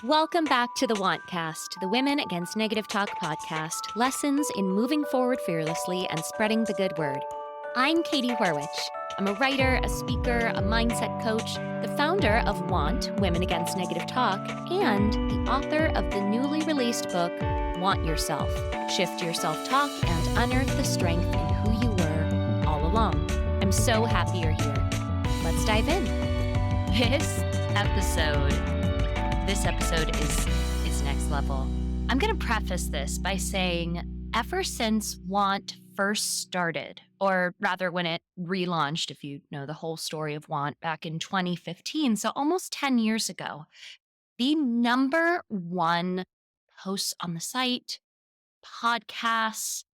Welcome back to the Wantcast, the Women Against Negative Talk podcast, lessons in moving forward fearlessly and spreading the good word. I'm Katie Horwich. I'm a writer, a speaker, a mindset coach, the founder of Want, Women Against Negative Talk, and the author of the newly released book, Want Yourself, Shift Your Self-Talk and Unearth the Strength in Who You Were All Along. I'm so happy you're here. Let's dive in. This episode is next level. I'm going to preface this by saying ever since Want first started, or rather when it relaunched, if you know the whole story of Want back in 2015, so almost 10 years ago, the number one posts on the site, podcasts,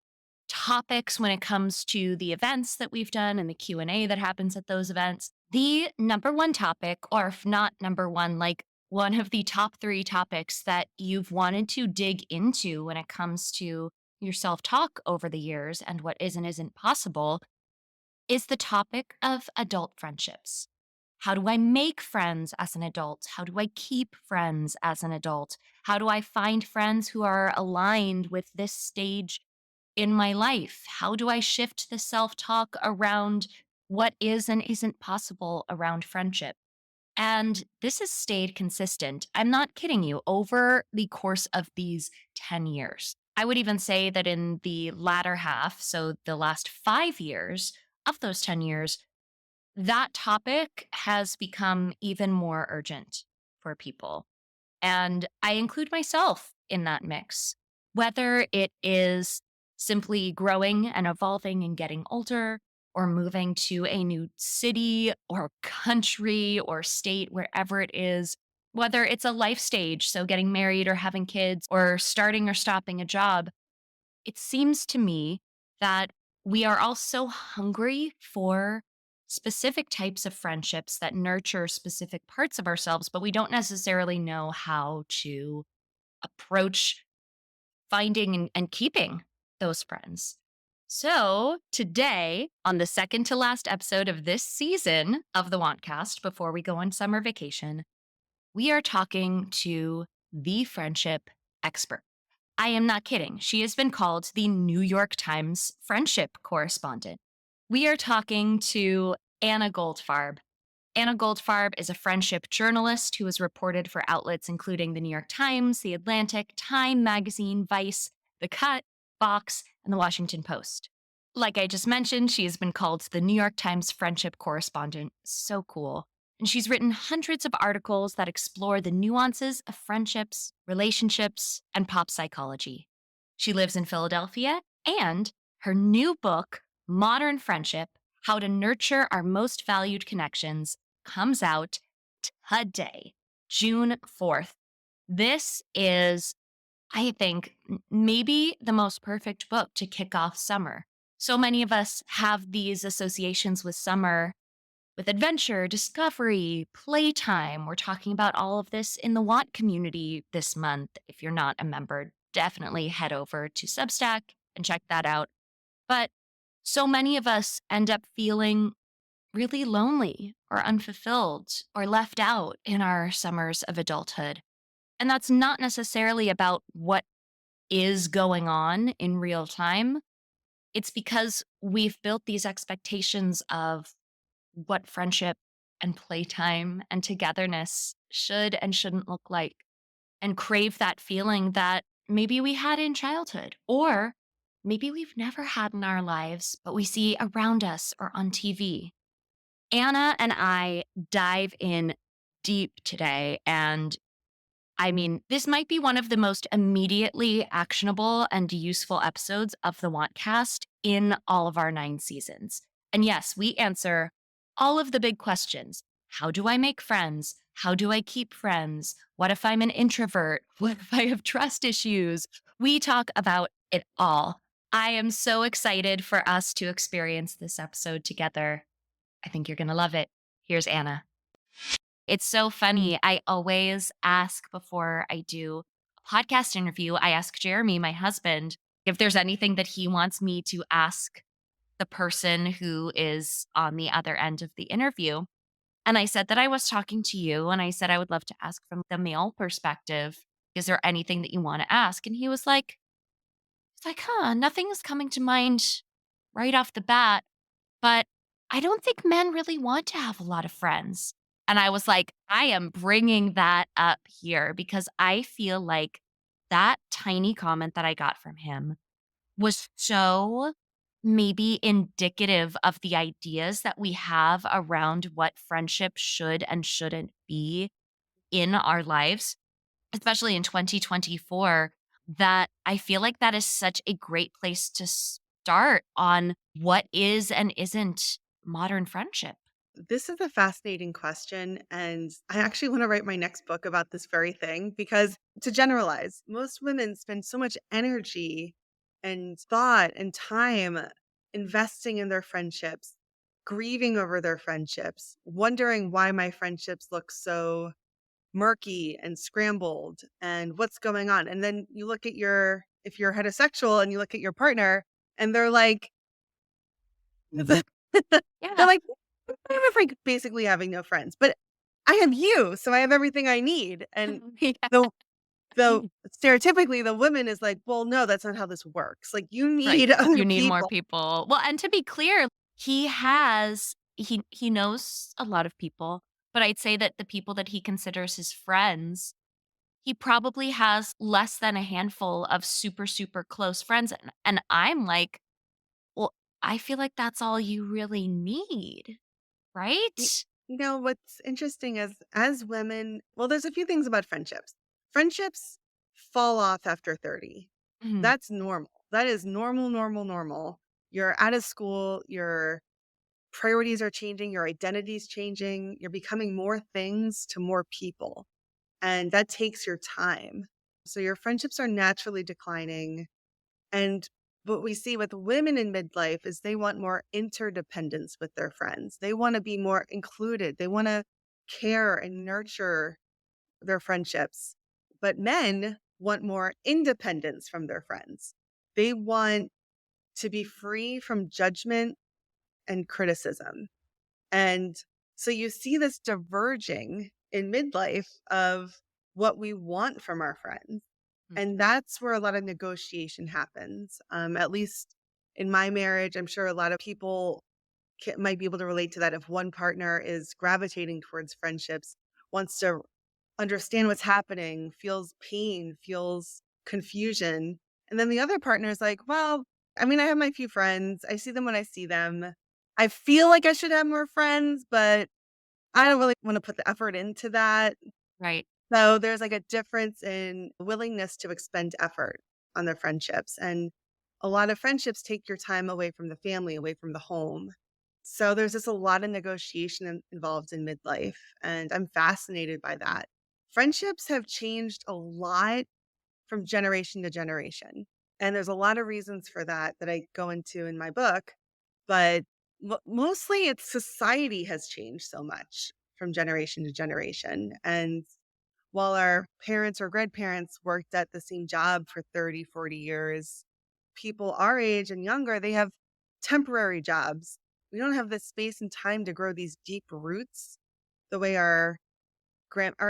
topics when it comes to the events that we've done and the Q&A that happens at those events, the number one topic, or if not number one, like one of the top 3 topics that you've wanted to dig into when it comes to your self-talk over the years and what is and isn't possible, is the topic of adult friendships. How do I make friends as an adult? How do I keep friends as an adult? How do I find friends who are aligned with this stage in my life? How do I shift the self-talk around what is and isn't possible around friendship? And this has stayed consistent. I'm not kidding you, over the course of these 10 years. I would even say that in the latter half, so the last 5 years of those 10 years, that topic has become even more urgent for people. And I include myself in that mix, whether it is simply growing and evolving and getting older, or moving to a new city or country or state, wherever it is, whether it's a life stage, so getting married or having kids or starting or stopping a job. It seems to me that we are all so hungry for specific types of friendships that nurture specific parts of ourselves, but we don't necessarily know how to approach finding and keeping those friends. So, today, on the second to last episode of this season of the Wantcast, before we go on summer vacation, we are talking to the friendship expert. I am not kidding. She has been called the New York Times Friendship Correspondent. We are talking to Anna Goldfarb. Anna Goldfarb is a friendship journalist who has reported for outlets including the New York Times, The Atlantic, Time Magazine, Vice, The Cut, Vox, and The Washington Post. Like I just mentioned, she has been called the New York Times Friendship Correspondent. So cool. And she's written hundreds of articles that explore the nuances of friendships, relationships, and pop psychology. She lives in Philadelphia, and her new book, Modern Friendship: How to Nurture Our Most Valued Connections, comes out today, June 4th. This is, I think, maybe the most perfect book to kick off summer. So many of us have these associations with summer, with adventure, discovery, playtime. We're talking about all of this in the Want community this month. If you're not a member, definitely head over to Substack and check that out. But so many of us end up feeling really lonely or unfulfilled or left out in our summers of adulthood. And that's not necessarily about what is going on in real time. It's because we've built these expectations of what friendship and playtime and togetherness should and shouldn't look like, and crave that feeling that maybe we had in childhood, or maybe we've never had in our lives, but we see around us or on TV. Anna and I dive in deep today. And I mean, this might be one of the most immediately actionable and useful episodes of the Wantcast in all of our 9 seasons. And yes, we answer all of the big questions. How do I make friends? How do I keep friends? What if I'm an introvert? What if I have trust issues? We talk about it all. I am so excited for us to experience this episode together. I think you're going to love it. Here's Anna. It's so funny. I always ask before I do a podcast interview, I ask Jeremy, my husband, if there's anything that he wants me to ask the person who is on the other end of the interview. And I said that I was talking to you, and I said I would love to ask from the male perspective. Is there anything that you want to ask? And he's like, huh, nothing is coming to mind right off the bat, but I don't think men really want to have a lot of friends. And I was like, I am bringing that up here because I feel like that tiny comment that I got from him was so maybe indicative of the ideas that we have around what friendship should and shouldn't be in our lives, especially in 2024, that I feel like that is such a great place to start on what is and isn't modern friendship. This is a fascinating question. And I actually want to write my next book about this very thing because, to generalize, most women spend so much energy and thought and time investing in their friendships, grieving over their friendships, wondering why my friendships look so murky and scrambled and what's going on. And then you look at if you're heterosexual and you look at your partner and they're like, they're Yeah. like, I'm afraid basically having no friends, but I have you, so I have everything I need. And Yeah. the the stereotypically the woman is like, well, no, that's not how this works. Like you Right. need other You need more people. people. Well, and to be clear, he knows a lot of people, but I'd say that the people that he considers his friends, he probably has less than a handful of super, super close friends. And I'm like, well, I feel like that's all you really need, Y- right? what's interesting is as women, well, there's a few things about friendships. Friendships fall off after 30. Mhm. That's normal. That is normal, normal, normal. You're out of school, your priorities are changing, your identity's changing, you're becoming more things to more people. And that takes your time. So your friendships are naturally declining. And what we see with women in midlife is they want more interdependence with their friends. They want to be more included. They want to care and nurture their friendships. But men want more independence from their friends. They want to be free from judgment and criticism. And so you see this diverging in midlife of what we want from our friends. Mhm. And that's where a lot of negotiation happens. At least in my marriage, I'm sure a lot of people might be able to relate to that. If one partner is gravitating towards friendships, wants to understand what's happening, feels pain, feels confusion. And then the other partner is like, well, I mean, I have my few friends. I see them when I see them. I feel like I should have more friends, but I don't really want to put the effort into that. Right. So there's like a difference in willingness to expend effort on their friendships. And a lot of friendships take your time away from the family, away from the home. So there's just a lot of negotiation involved in midlife. And I'm fascinated by that. Friendships have changed a lot from generation to generation. And there's a lot of reasons for that that I go into in my book. But mostly it's society has changed so much from generation to generation. And while our parents or grandparents worked at the same job for 30, 40 years, people our age and younger, they have temporary jobs. We don't have the space and time to grow these deep roots the way our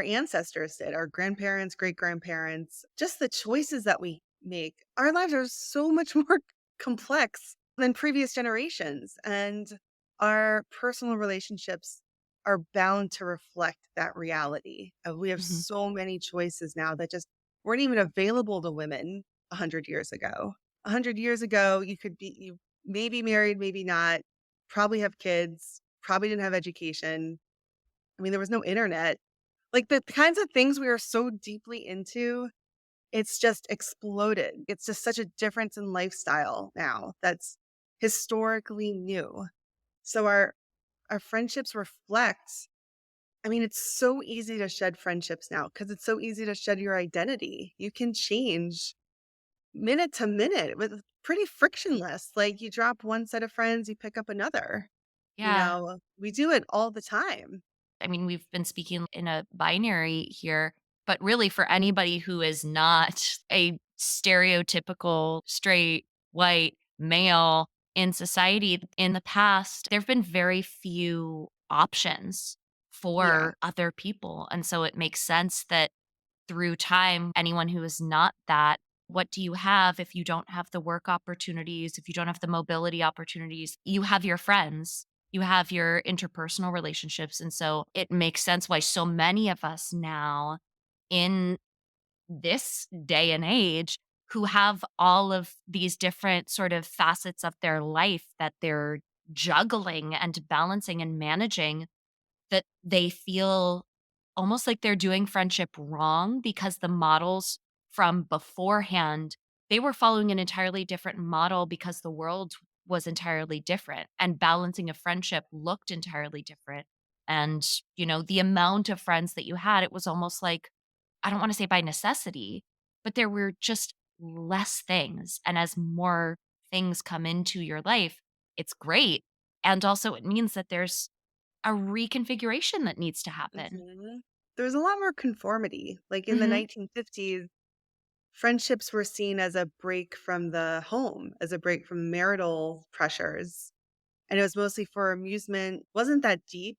ancestors did, our grandparents, great grandparents, just the choices that we make. Our lives are so much more complex than previous generations. And our personal relationships are bound to reflect that reality. We have Mhm. so many choices now that just weren't even available to women 100 years ago. 100 years ago, you maybe married, maybe not, probably have kids, probably didn't have education. I mean, there was no internet, like, the kinds of things we are so deeply into, it's just exploded. It's just such a difference in lifestyle now that's historically new. So our friendships reflect. I mean, it's so easy to shed friendships now because it's so easy to shed your identity. You can change minute to minute with pretty frictionless. Like, you drop one set of friends, you pick up another. Yeah. We do it all the time. I mean, we've been speaking in a binary here, but really for anybody who is not a stereotypical straight white male in society in the past, there've been very few options Yeah. for other people. And so it makes sense that through time, anyone who is not that, what do you have if you don't have the work opportunities, if you don't have the mobility opportunities? You have your friends, you have your interpersonal relationships. And so it makes sense why so many of us now in this day and age who have all of these different sort of facets of their life that they're juggling and balancing and managing, that they feel almost like they're doing friendship wrong because the models from beforehand, they were following an entirely different model because the world was entirely different and balancing a friendship looked entirely different. And, the amount of friends that you had, it was almost like, I don't want to say by necessity, but there were just less things. And as more things come into your life, it's great. And also, it means that there's a reconfiguration that needs to happen. Mhm. There's a lot more conformity. Like in the Mhm. 1950s, friendships were seen as a break from the home, as a break from marital pressures. And it was mostly for amusement, wasn't that deep.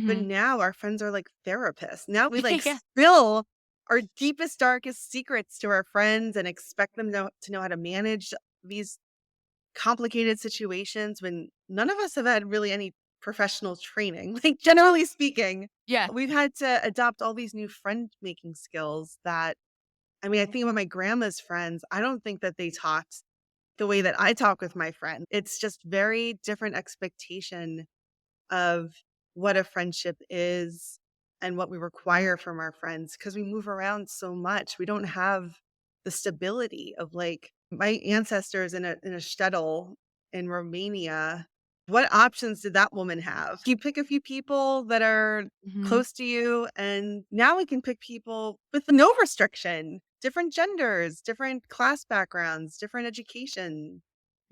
But Mhm. now our friends are like therapists. Now we like Yeah. spill our deepest, darkest secrets to our friends and expect them to know how to manage these complicated situations when none of us have had really any professional training. Like, generally speaking, Yeah. we've had to adopt all these new friend making skills that, I mean, I think about my grandma's friends. I don't think that they talked the way that I talk with my friend. It's just very different expectation of what a friendship is and what we require from our friends because we move around so much. We don't have the stability of like my ancestors in a shtetl in Romania. What options did that woman have? You pick a few people that are Mhm. close to you, and now we can pick people with no restriction, different genders, different class backgrounds, different education.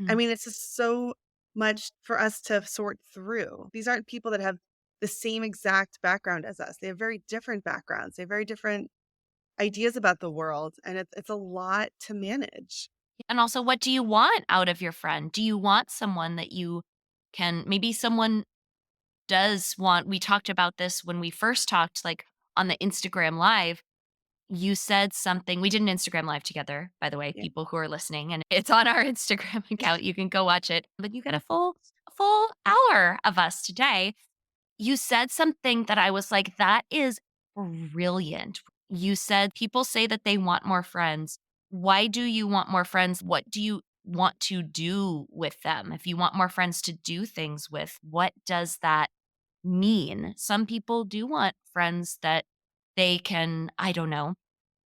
I Mm. mean, it's just so much for us to sort through. These aren't people that have the same exact background as us. They have very different backgrounds. They have very different ideas about the world, and it's a lot to manage. And also, what do you want out of your friend? Do you want someone that you can maybe someone does want we talked about this when we first talked, like, on the Instagram Live. You said something we did an Instagram Live together, by the way, Yeah. people who are listening, and it's on our Instagram account. You can go watch it. But you get a full hour of us today. You said something that I was like, "That is brilliant." You said, "People say that they want more friends. Why do you want more friends? What do you want to do with them? If you want more friends to do things with, what does that mean?" Some people do want friends that they can, I don't know,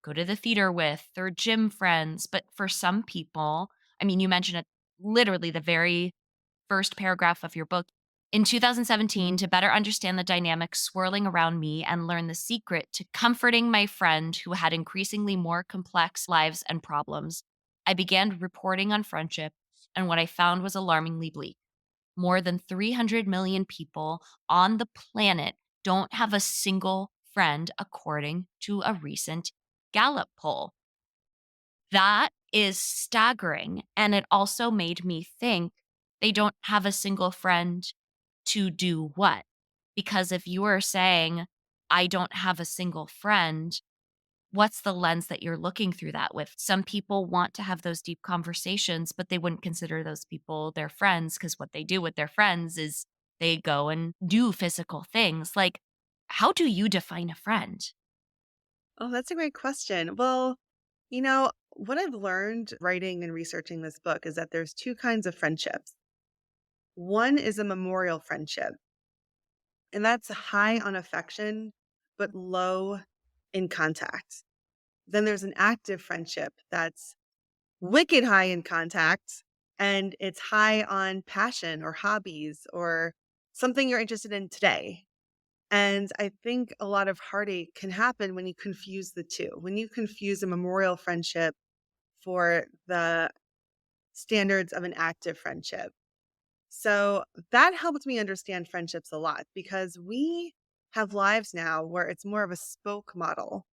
go to the theater with or gym friends. But for some people, I mean, you mentioned it literally the very first paragraph of your book. In 2017, Mhm. to better understand the dynamics swirling around me and learn the secret to comforting my friend who had increasingly more complex lives and problems, I began reporting on friendship, and what I found was alarmingly bleak. More than 300 million people on the planet don't have a single friend, according to a recent Gallup poll. That is staggering. And it also made me think they don't have a single friend to do what? Because if you are saying, I don't have a single friend, what's the lens that you're looking through that with? Some people want to have those deep conversations, but they wouldn't consider those people their friends because what they do with their friends is they go and do physical things. Like, how do you define a friend? Oh, that's a great question. Well, what I've learned writing and researching this book is that there's two kinds of friendships. One is a memorial friendship, and that's high on affection, but low in contact. Then there's an active friendship that's wicked high in contact, and it's high on passion or hobbies or something you're interested in today. And I think a lot of heartache can happen when you confuse the two. When you confuse a memorial friendship for the standards of an active friendship. So that helped me understand friendships a lot because we have lives now where it's more of a spoke model,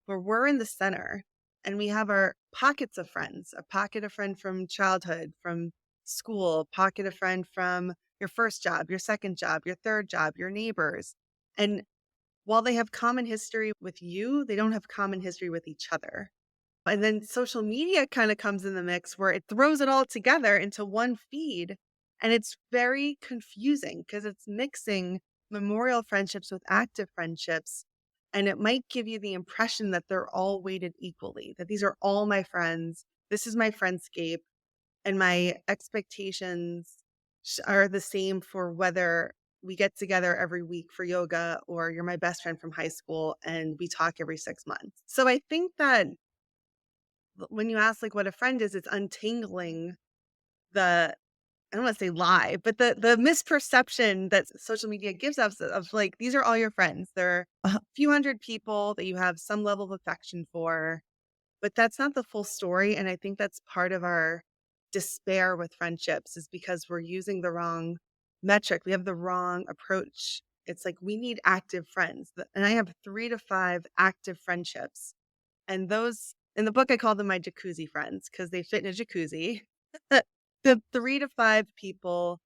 where we're in the center and we have our pockets of friends, a pocket of friend from childhood, from school, pocket of friend from your first job, your second job, your third job, your neighbors. And while they have common history with you, they don't have common history with each other. And then social media kind of comes in the mix where it throws it all together into one feed. And it's very confusing because it's mixing memorial friendships with active friendships. And it might give you the impression that they're all weighted equally, that these are all my friends. This is my friendscape. And my expectations are the same for whether we get together every week for yoga or you're my best friend from high school and we talk every 6 months. So I think that when you ask like what a friend is, it's untangling the I don't want to say lie, but the misperception that social media gives us of like these are all your friends. They're a few hundred people that you have some level of affection for, but that's not the full story. And I think that's part of our despair with friendships is because we're using the wrong metric. We have the wrong approach. It's like we need active friends. And I have 3 to 5 active friendships. And those in the book, I call them my jacuzzi friends because they fit in a jacuzzi. The 3 to 5 people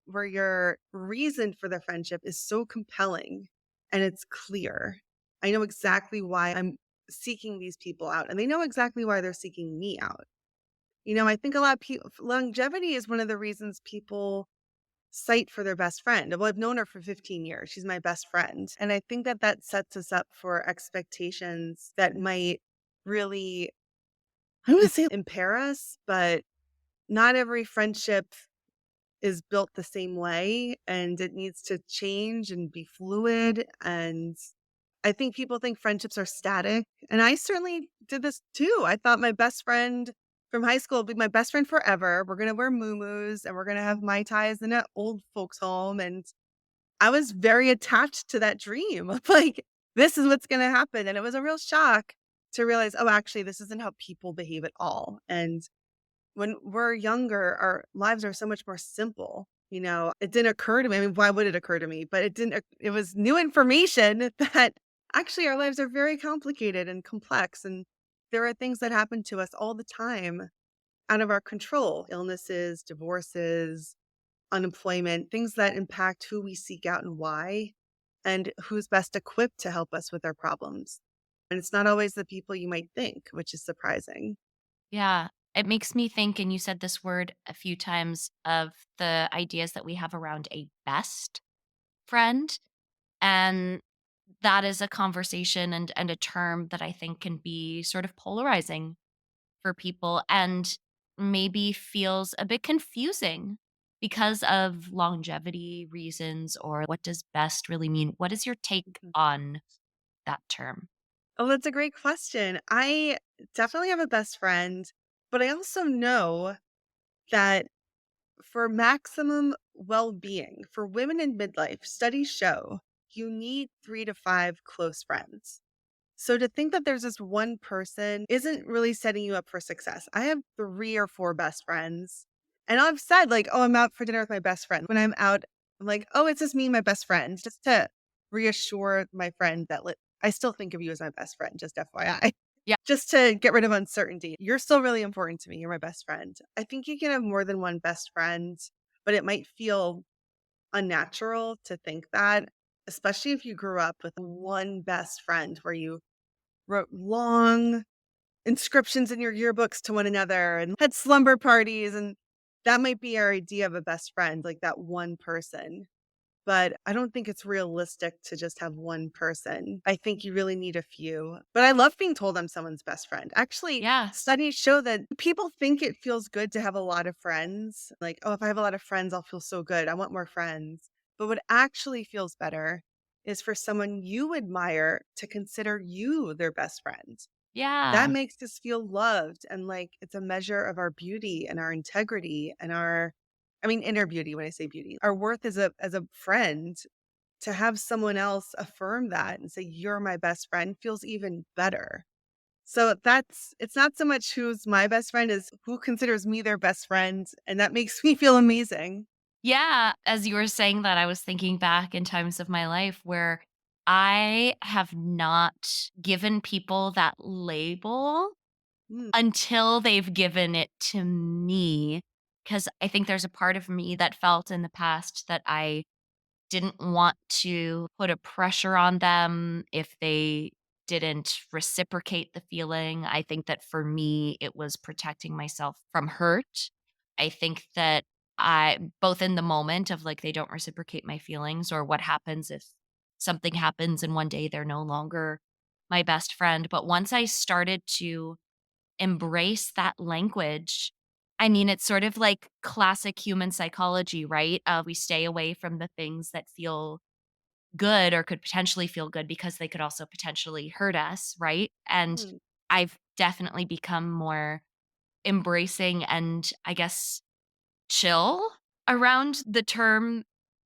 where your reason for the friendship is so compelling and it's clear. I know exactly why I'm seeking these people out, and they know exactly why they're seeking me out. I think a lot of people longevity is one of the reasons people cite for their best friend. Well, I've known her for 15 years. She's my best friend. And I think that that sets us up for expectations that might really, I don't want to say impair us, but not every friendship is built the same way and it needs to change and be fluid. And I think people think friendships are static. And I certainly did this too. I thought my best friend from high school would be my best friend forever. We're going to wear muumuus and we're going to have Mai Tais in an old folks home. And I was very attached to that dream of like, this is what's going to happen. And it was a real shock to realize, oh, actually, this isn't how people behave at all. And when we're younger, our lives are so much more simple. It didn't occur to me. I mean, why would it occur to me? But it didn't, it was new information that actually our lives are very complicated and complex. And there are things that happen to us all the time out of our control illnesses, divorces, unemployment, things that impact who we seek out and why, and who's best equipped to help us with our problems. And it's not always the people you might think, which is surprising. Yeah. It makes me think, and you said this word a few times, of the ideas that we have around a best friend. And that is a conversation and a term that I think can be sort of polarizing for people and maybe feels a bit confusing because of longevity reasons, or what does best really mean? What is your take Mhm. on that term? Oh, that's a great question. I definitely have a best friend, but I also know that for maximum well being for women in midlife, studies show you need 3 to 5 close friends. So to think that there's this one person isn't really setting you up for success. I have 3 or 4 best friends. And I've said like, "Oh, I'm out for dinner with my best friend." When I'm out, I'm like, "Oh, it's just me and my best friend," just to reassure my friend that I still think of you as my best friend, just FYI. Yeah. Just to get rid of uncertainty. You're still really important to me. You're my best friend. I think you can have more than one best friend, but it might feel unnatural to think that, especially if you grew up with one best friend where you wrote long inscriptions in your yearbooks to one another and had slumber parties. And that might be our idea of a best friend, like that one person. But I don't think it's realistic to just have one person. I think you really need a few. But I love being told I'm someone's best friend. Actually, Yeah. studies show that people think it feels good to have a lot of friends. Like, oh, if I have a lot of friends, I'll feel so good. I want more friends. But what actually feels better is for someone you admire to consider you their best friend. That Yeah. makes us feel loved and like it's a measure of our beauty and our integrity and inner beauty when I say beauty. Our worth as a friend to have someone else affirm that and say you're my best friend feels even better. So it's not so much who's my best friend as who considers me their best friend and that makes me feel amazing. Yeah, as you were saying that, I was thinking back in times of my life where I have not given people that label Mm, until they've given it to me. Because I think there's a part of me that felt in the past that I didn't want to put a pressure on them if they didn't reciprocate the feeling. I think that for me, it was protecting myself from hurt. I think that both in the moment of like they don't reciprocate my feelings, or what happens if something happens and one day they're no longer my best friend. But once I started to embrace that language, I mean, it's sort of like classic human psychology, right? We stay away from the things that feel good or could potentially feel good because they could also potentially hurt us, right? And Mm. I've definitely become more embracing and I guess chill around the term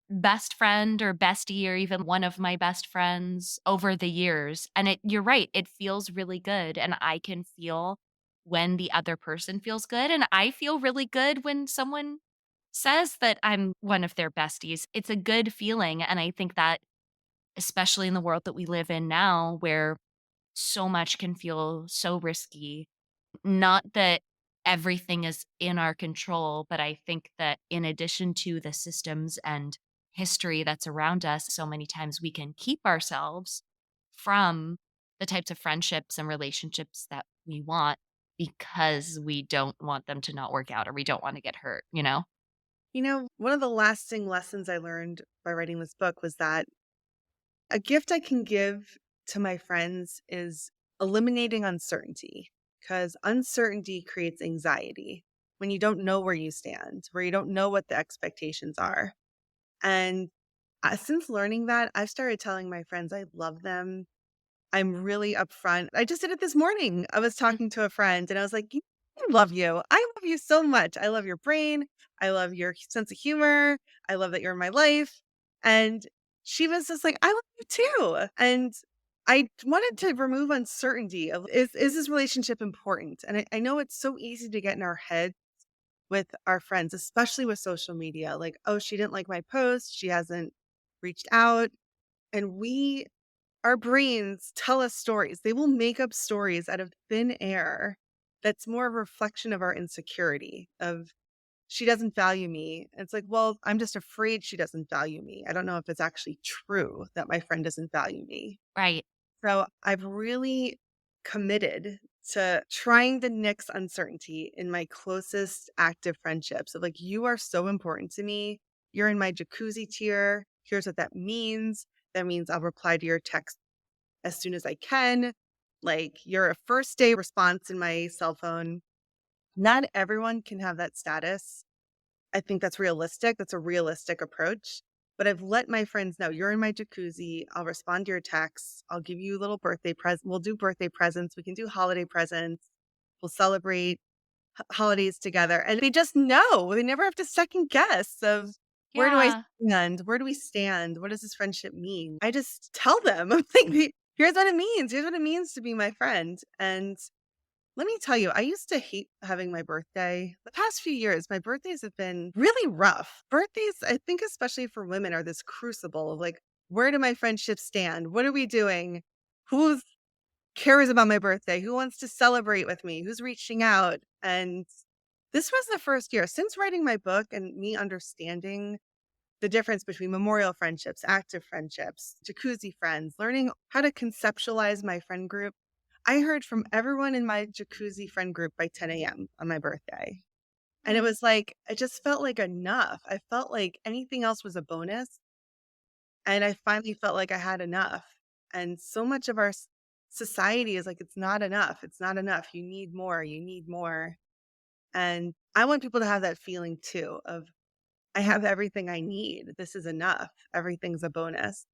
best friend or bestie or even one of my best friends over the years. And you're right, it feels really good. And I can feel when the other person feels good. And I feel really good when someone says that I'm one of their besties. It's a good feeling. And I think that, especially in the world that we live in now, where so much can feel so risky, not that everything is in our control, but I think that in addition to the systems and history that's around us, so many times we can keep ourselves from the types of friendships and relationships that we want because we don't want them to not work out or we don't want to get hurt, you know? One of the lasting lessons I learned by writing this book was that a gift I can give to my friends is eliminating uncertainty, because uncertainty creates anxiety when you don't know where you stand, where you don't know what the expectations are. And since learning that, I've started telling my friends I love them. I'm really upfront. I just did it this morning. I was Mm. talking to a friend and I was like, I love you. I love you so much. I love your brain. I love your sense of humor. I love that you're in my life." And she was just like, "I love you too." And I wanted to remove uncertainty of, is this relationship important? And I know it's so easy to get in our head with our friends, especially with social media. Like, oh, she didn't like my post. She hasn't reached out. And our brains tell us stories. They will make up stories out of thin air that's more a reflection of our insecurity of, she doesn't value me. It's like, well, I'm just afraid she doesn't value me. I don't know if it's actually true that my friend doesn't value me. Right. So I've really committed to trying to nix uncertainty in my closest active friendships of like, you are so important to me. You're in my jacuzzi tier. Here's what that means. That means I'll reply to your text as soon as I can. Like, you're a first day response in my cell phone. Not everyone can have that status. I think that's realistic. That's a realistic approach. But I've let my friends know, you're in my jacuzzi. I'll respond to your texts. I'll give you a little birthday present. We'll do birthday presents. We can do holiday presents. We'll celebrate holidays together. And they just know. They never have to second guess of, where do I Yeah. stand? Where do we stand? What does this friendship mean? I just tell them, I'm like, here's what it means. Here's what it means to be my friend. And let me tell you, I used to hate having my birthday. The past few years, my birthdays have been really rough. Birthdays, I think, especially for women, are this crucible of like, where do my friendships stand? What are we doing? Who cares about my birthday? Who wants to celebrate with me? Who's reaching out? And this was the first year since writing my book and me understanding the difference between memorial friendships, active friendships, jacuzzi friends, learning how to conceptualize my friend group. I heard from everyone in my jacuzzi friend group by 10 a.m. on my birthday. And it Mm. was like, it just felt like enough. I felt like anything else was a bonus. And I finally felt like I had enough. And so much of our society is like, it's not enough. It's not enough. You need more. You need more. And I want people to have that feeling too of, I have everything I need. This is enough. Everything's a bonus.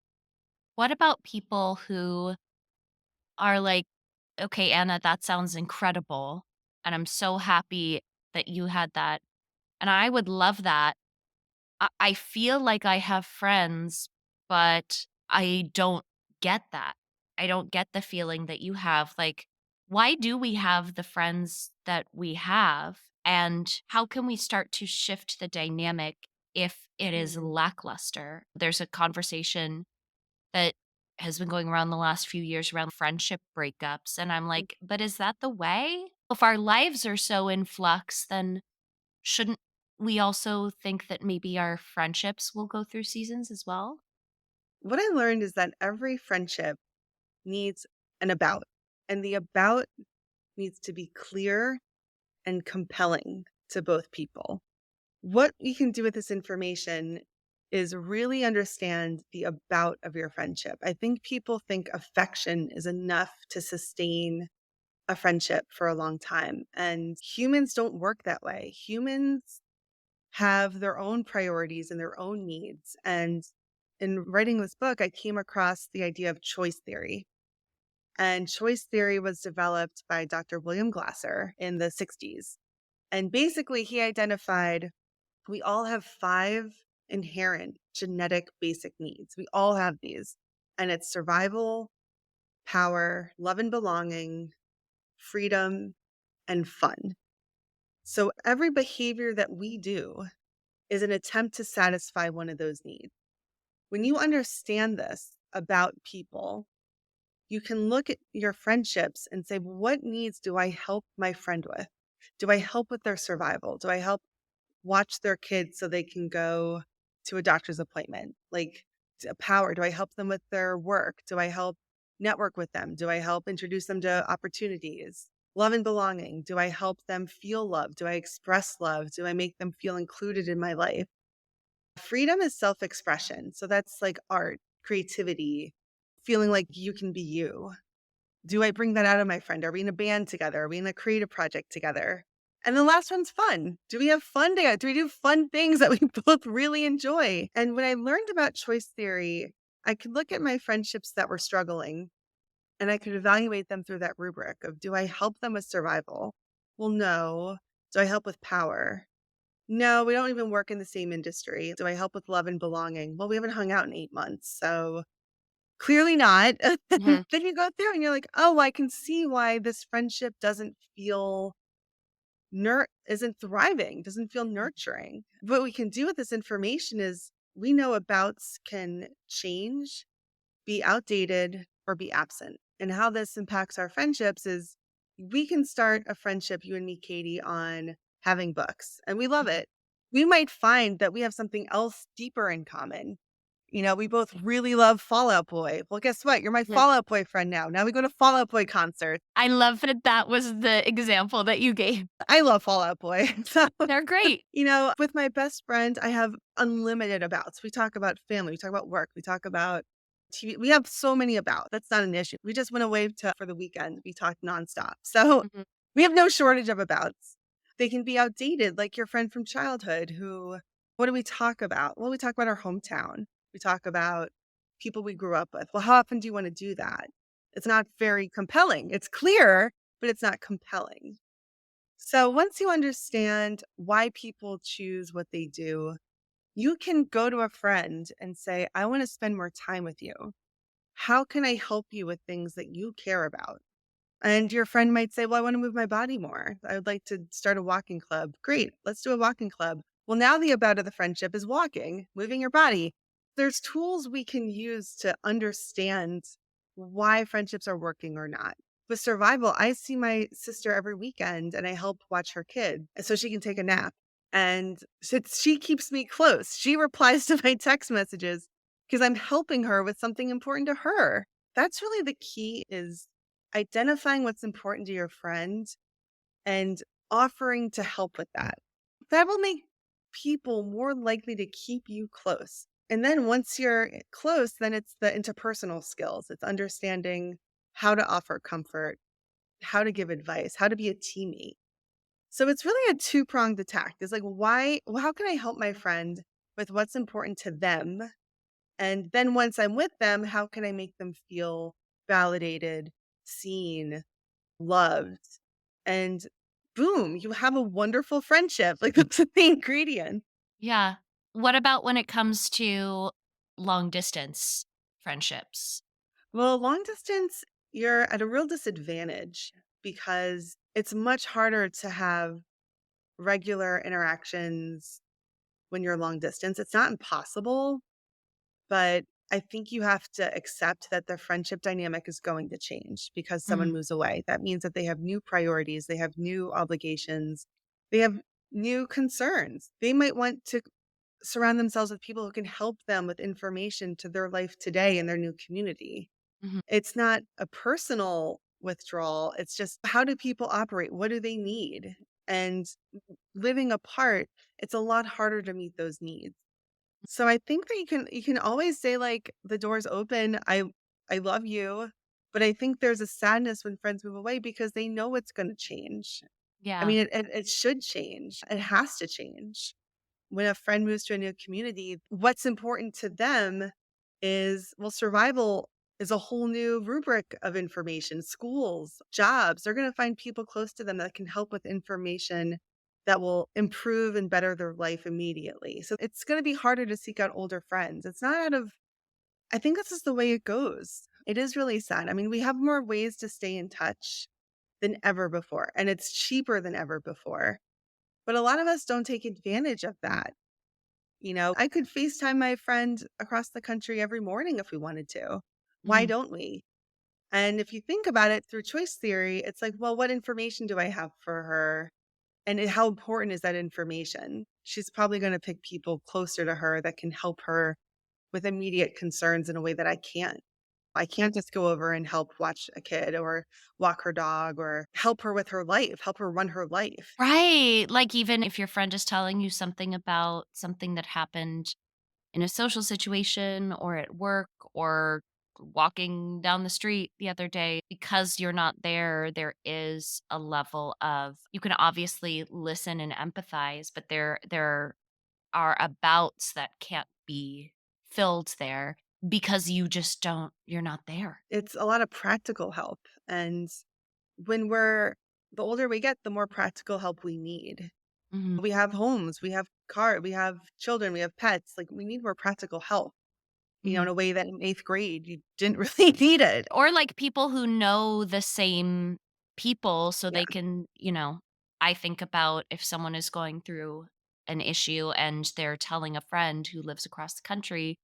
What about people who are like, okay, Anna, that sounds incredible. And I'm so happy that you had that. And I would love that. I feel like I have friends, but I don't get that. I don't get the feeling that you have. Like, why do we have the friends that we have? And how can we start to shift the dynamic if it is Mm, lackluster? There's a conversation that has been going around the last few years around friendship breakups. And I'm mm. like, but is that the way? If our lives are so in flux, then shouldn't we also think that maybe our friendships will go through seasons as well? What I learned is that every friendship needs an about, and the about needs to be clear and compelling to both people. What you can do with this information is really understand the about of your friendship. I think people think affection is enough to sustain a friendship for a long time, and humans don't work that way. Humans have their own priorities and their own needs. And in writing this book, I came across the idea of choice theory. And choice theory was developed by Dr. William Glasser in the 60s. And basically, he identified we all have five inherent genetic basic needs. We all have these. And it's survival, power, love and belonging, freedom, and fun. So every behavior that we do is an attempt to satisfy one of those needs. When you understand this about people, you can look at your friendships and say, what needs do I help my friend with? Do I help with their survival? Do I help watch their kids so they can go to a doctor's appointment? Like power, do I help them with their work? Do I help network with them? Do I help introduce them to opportunities? Love and belonging. Do I help them feel love? Do I express love? Do I make them feel included in my life? Freedom is self expression. So that's like art, creativity, feeling like you can be you. Do I bring that out of my friend? Are we in a band together? Are we in a creative project together? And the last one's fun. Do we have fun together? Do we do fun things that we both really enjoy? And when I learned about choice theory, I could look at my friendships that were struggling and I could evaluate them through that rubric of, do I help them with survival? Well, no. Do I help with power? No, we don't even work in the same industry. Do I help with love and belonging? Well, we haven't hung out in 8 months. So clearly not. Mhm. Then you go through and you're like, oh, I can see why this friendship doesn't feel isn't thriving, doesn't feel nurturing. What we can do with this information is we know abouts can change, be outdated, or be absent. And how this impacts our friendships is we can start a friendship, you and me, Katie, on having books, and we love Mhm. it. We might find that we have something else deeper in common. We both really love Fallout Boy. Well, guess what? You're my Mhm. Fallout Boy friend now. Now we go to Fallout Boy concerts. I love that that was the example that you gave. I love Fallout Boy. So, They're great. with my best friend, I have unlimited abouts. We talk about family, we talk about work, we talk about TV. We have so many about. That's not an issue. We just went away for the weekend. We talked nonstop. So Mhm. we have no shortage of abouts. They can be outdated, like your friend from childhood who, what do we talk about? Well, we talk about our hometown. We talk about people we grew up with. Well, how often do you want to do that? It's not very compelling. It's clear, but it's not compelling. So once you understand why people choose what they do, you can go to a friend and say, I want to spend more time with you. How can I help you with things that you care about? And your friend might say, well, I want to move my body more. I would like to start a walking club. Great, let's do a walking club. Well, now the about of the friendship is walking, moving your body. There's tools we can use to understand why friendships are working or not. With survival, I see my sister every weekend and I help watch her kid so she can take a nap. And she keeps me close. She replies to my text messages because I'm helping her with something important to her. That's really the key, is identifying what's important to your friend and offering to help with that. That will make people more likely to keep you close. And then once you're close, then it's the interpersonal skills. It's understanding how to offer comfort, how to give advice, how to be a teammate. So it's really a two-pronged attack. It's like, how can I help my friend with what's important to them? And then once I'm with them, how can I make them feel validated, seen, loved? And boom, you have a wonderful friendship. Like that's the ingredient. Yeah. What about when it comes to long distance friendships? Well, long distance, you're at a real disadvantage because it's much harder to have regular interactions when you're long distance. It's not impossible, but I think you have to accept that the friendship dynamic is going to change because someone Mhm. moves away. That means that they have new priorities, they have new obligations, they have new concerns. They might want to surround themselves with people who can help them with information to their life today in their new community. Mhm. It's not a personal withdrawal. It's just how do people operate? What do they need? And living apart, it's a lot harder to meet those needs. So I think that you can always say like the door's open. I love you, but I think there's a sadness when friends move away because they know it's going to change. I Yeah. mean, it should change. It has to change. When a friend moves to a new community, what's important to them is, well, survival is a whole new rubric of information. Schools, jobs, they're going to find people close to them that can help with information that will improve and better their life immediately. So it's going to be harder to seek out older friends. It's not out of, I think this is the way it goes. It is really sad. I mean, we have more ways to stay in touch than ever before, and it's cheaper than ever before. But a lot of us don't take advantage of that. I could FaceTime my friend across the country every morning if we wanted to. Why Mhm. don't we? And if you think about it through choice theory, it's like, well, what information do I have for her? And how important is that information? She's probably going to pick people closer to her that can help her with immediate concerns in a way that I can't. I can't just go over and help watch a kid or walk her dog or help her with her life, help her run her life. Right. Like, even if your friend is telling you something about something that happened in a social situation or at work or walking down the street the other day, because you're not there, there is a level of, you can obviously listen and empathize, but there are abouts that can't be filled there because you're not there. It's a lot of practical help. And when the older we get, the more practical help we need. Mhm. We have homes, we have we have children, we have pets. Like we need more practical help, Mhm. in a way that in 8th grade you didn't really need it. Or like people who know the same people so Yeah, they can, I think about if someone is going through an issue and they're telling a friend who lives across the country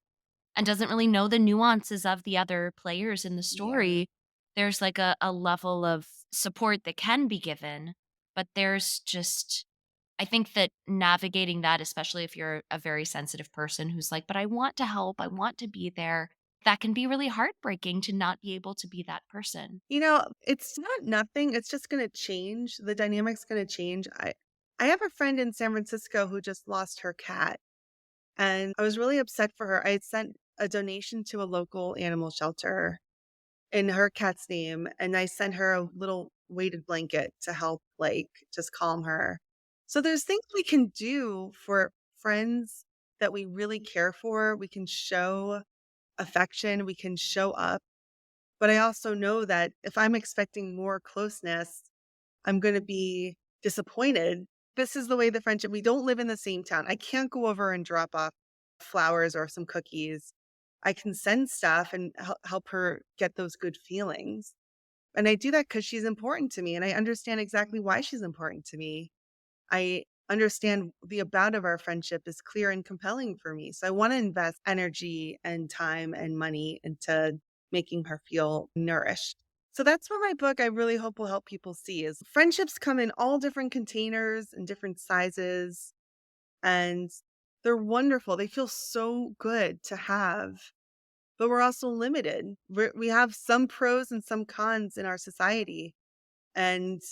and doesn't really know the nuances of the other players in the yeah. story, there's like a level of support that can be given. But there's just, I think that navigating that, especially if you're a very sensitive person who's like, but I want to help, I want to be there, that can be really heartbreaking to not be able to be that person. It's not nothing, it's just gonna change. The dynamic's gonna change. I have a friend in San Francisco who just lost her cat, and I was really upset for her. I had sent a donation to a local animal shelter in her cat's name, and I sent her a little weighted blanket to help, like, just calm her. So there's things we can do for friends that we really care for. We can show affection, we can show up, but I also know that if I'm expecting more closeness, I'm gonna be disappointed. This is the way the friendship we don't live in the same town. I can't go over and drop off flowers or some cookies. I can send stuff and help her get those good feelings. And I do that because she's important to me, and I understand exactly why she's important to me. I understand the about of our friendship is clear and compelling for me. So I want to invest energy and time and money into making her feel nourished. So that's what my book I really hope will help people see is friendships come in all different containers and different sizes, and they're wonderful. They feel so good to have, but we're also limited. We have some pros and some cons in our society, and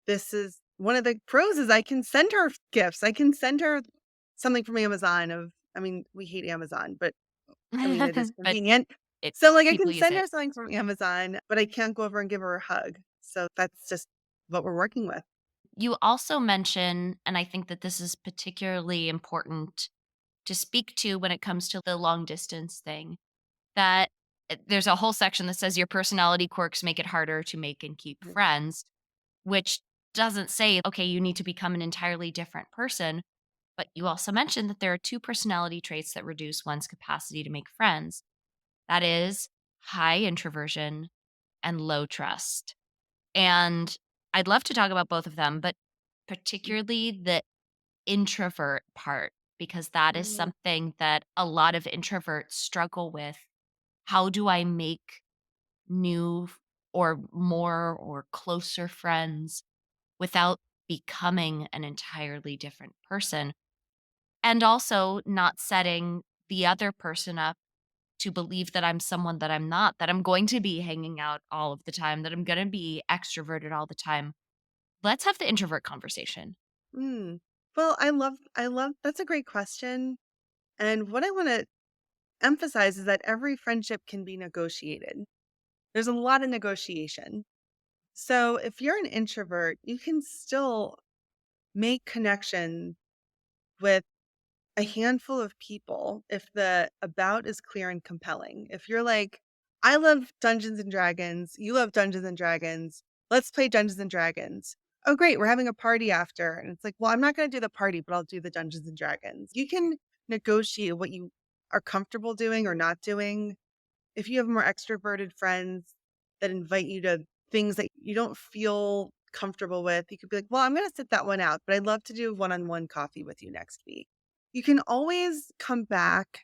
this is one of the pros is I can send her gifts. I can send her something from Amazon of I mean, we hate Amazon, but I mean, it is But convenient. it So, like, I people can use send it. her something from Amazon, but I can't go over and give her a hug. So that's just what we're working with. You also mention, and I think that this is particularly important to speak to when it comes to the long distance thing, that there's a whole section that says your personality quirks make it harder to make and keep Mhm. friends, which doesn't say, okay, you need to become an entirely different person. But you also mentioned that there are two personality traits that reduce one's capacity to make friends. That is high introversion and low trust. And I'd love to talk about both of them, but particularly the introvert part, because that is Mhm. something that a lot of introverts struggle with. How do I make new or more or closer friends without becoming an entirely different person, and also not setting the other person up to believe that I'm someone that I'm not, that I'm going to be hanging out all of the time, that I'm going to be extroverted all the time. Let's have the introvert conversation. Mm. Well, I love that's a great question. And what I want to emphasize is that every friendship can be negotiated. There's a lot of negotiation. So if you're an introvert, you can still make connection with a handful of people if the about is clear and compelling. If you're like, I love Dungeons and Dragons, you love Dungeons and Dragons, let's play Dungeons and Dragons. Oh, great, we're having a party after. And it's like, well, I'm not going to do the party, but I'll do the Dungeons and Dragons. You can negotiate what you are comfortable doing or not doing. If you have more extroverted friends that invite you to things that you don't feel comfortable with, you could be like, well, I'm going to sit that one out, but I'd love to do one on one coffee with you next week. You can always come back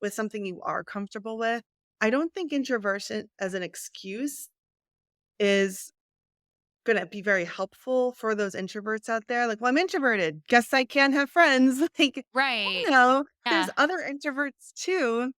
with something you are comfortable with. I don't think introversion as an excuse is going to be very helpful for those introverts out there. Like, well, I'm introverted. Guess I can't have friends. Like, Right. there's Yeah. other introverts too,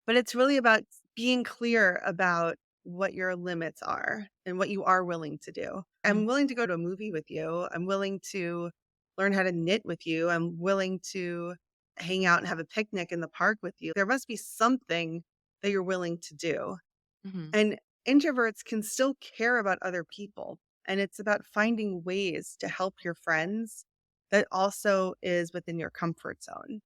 but it's really about being clear about what your limits are and what you are willing to do. Mhm. I'm willing to go to a movie with you. I'm willing to learn how to knit with you. I'm willing to hang out and have a picnic in the park with you. There must be something that you're willing to do. Mhm. And introverts can still care about other people. And it's about finding ways to help your friends that also is within your comfort zone.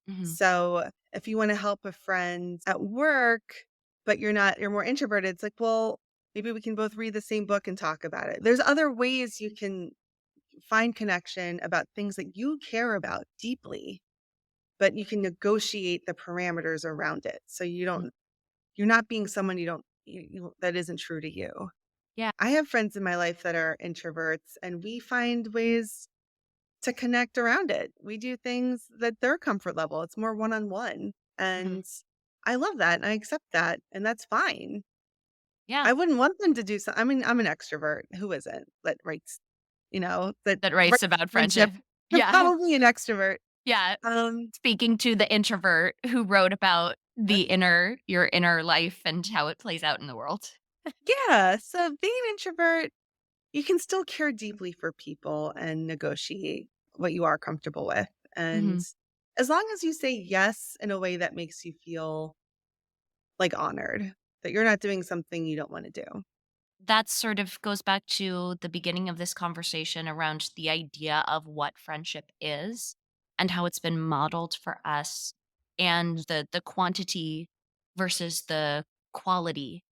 Mhm. So if you want to help a friend at work, but you're more introverted, it's like, well, maybe we can both read the same book and talk about it. There's other ways you can find connection about things that you care about deeply, but you can negotiate the parameters around it. So Mhm. you're not being someone that isn't true to you. Yeah. I have friends in my life that are introverts and we find ways to connect around it. We do things that their comfort level. It's more one-on-one, Mhm. and I love that, and I accept that, and that's fine. Yeah. I wouldn't want them to do so I mean, I'm an extrovert. Who isn't? That That writes writes about friendship. friendship. I'm Yeah. probably an extrovert. Yeah. Um, Speaking to the introvert who wrote about uh, your inner life and how it plays out in the world. yeah, so being an introvert, you can still care deeply for people and negotiate what you are comfortable with, and Mhm. as long as you say yes in a way that makes you feel like, honored, that you're not doing something you don't wanna do. That sort of goes back to the beginning of this conversation around the idea of what friendship is and how it's been modeled for us, and the quantity versus the quality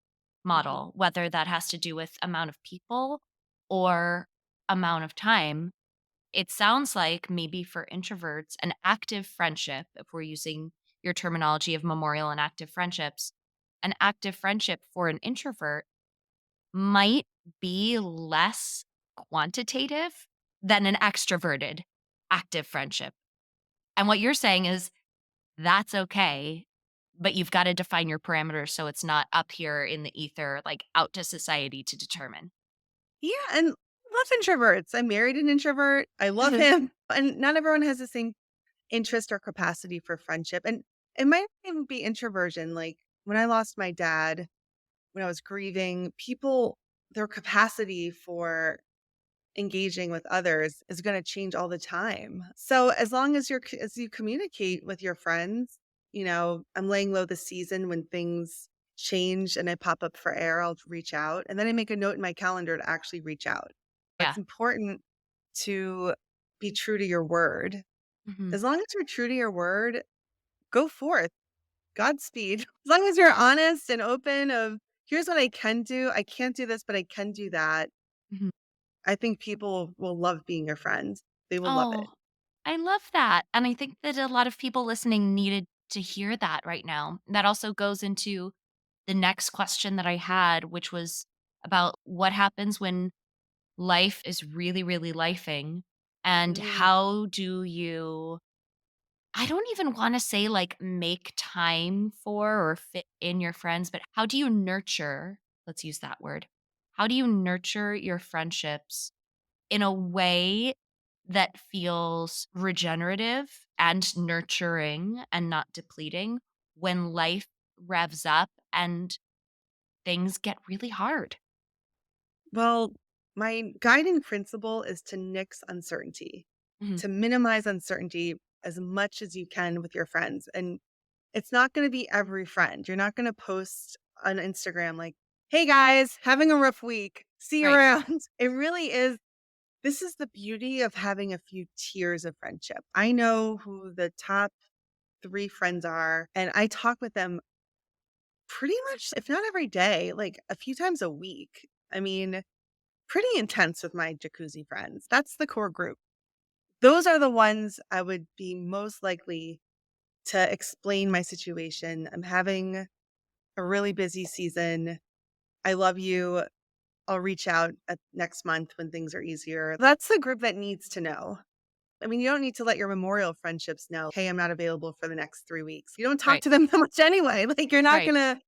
Mhm, model, whether that has to do with amount of people or amount of time. It sounds like maybe for introverts, an active friendship, if we're using your terminology of memorial and active friendships, an active friendship for an introvert might be less quantitative than an extroverted active friendship. And what you're saying is that's okay, but you've got to define your parameters so it's not up here in the ether, like out to society to determine. yeah, and love introverts. I married an introvert, I love him, and not everyone has the same interest or capacity for friendship, and it might even be introversion, like, when I lost my dad, when I was grieving, people their capacity for engaging with others is gonna change all the time. So, as long as as you communicate with your friends, I'm laying low this season when things change and I pop up for air, I'll reach out, and then I make a note in my calendar to actually reach out. Yeah. It's important to be true to your word. Mhm. As long as you're true to your word, go forth. Godspeed. As long as you're honest and open of, "Here's what I can do. I can't do this, but I can do that." Mhm. I think people will love being your friend. They will love it. Oh, I love that. And I think that a lot of people listening needed to hear that right now. That also goes into the next question that I had, which was about what happens when life is really, really lifing. And Mm, how do you, I don't even want to say like make time for or fit in your friends, but how do you nurture, let's use that word. How do you nurture your friendships in a way that feels regenerative and nurturing and not depleting when life revs up and things get really hard. Well, my guiding principle is to nix uncertainty, Mhm. to minimize uncertainty as much as you can with your friends. And it's not going to be every friend. You're not going to post on Instagram like, hey guys, having a rough week. See you Right. around. It really is. This is the beauty of having a few tiers of friendship. I know who the top three friends are, and I talk with them pretty much, if not every day, like a few times a week. I mean, pretty intense with my jacuzzi friends. That's the core group. Those are the ones I would be most likely to explain my situation. I'm having a really busy season. I love you. I'll reach out next month when things are easier. That's the group that needs to know. I mean, you don't need to let your memorial friendships know, hey, I'm not available for the next 3 weeks. You don't talk Right. to them that much anyway. Like, you're not Right. going to,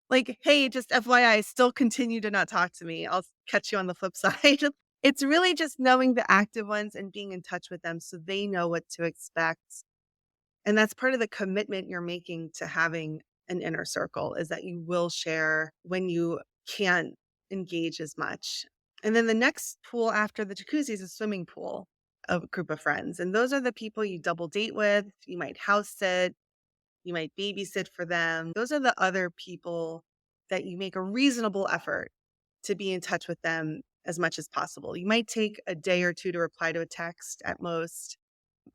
like, hey, just FYI, still continue to not talk to me. I'll catch you on the flip side. It's really just knowing the active ones and being in touch with them so they know what to expect. And that's part of the commitment you're making to having an inner circle is that you will share when you can't engage as much. And then the next pool after the jacuzzi is a swimming pool, a group of friends. And those are the people you double date with. You might house sit, you might babysit for them. Those are the other people that you make a reasonable effort to be in touch with them as much as possible. You might take a day or two to reply to a text at most.